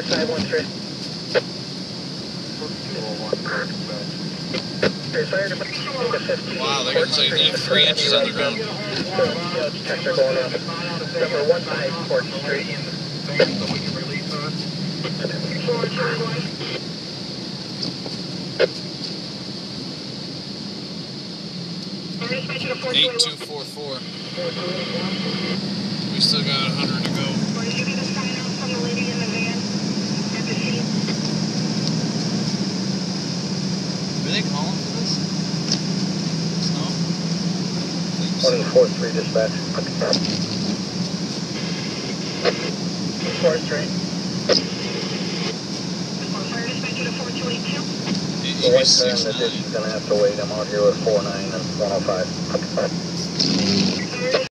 Vector 513. Wow, they're going to say they have 3 inches on the ground. Detector going up. Number 15 Court Street. 8244. We still got 100 to go. Were they calling for this? Snow? 143 dispatch. 4th Street. The white car in the ditch is going to have to wait. I'm out here with 49 and 105.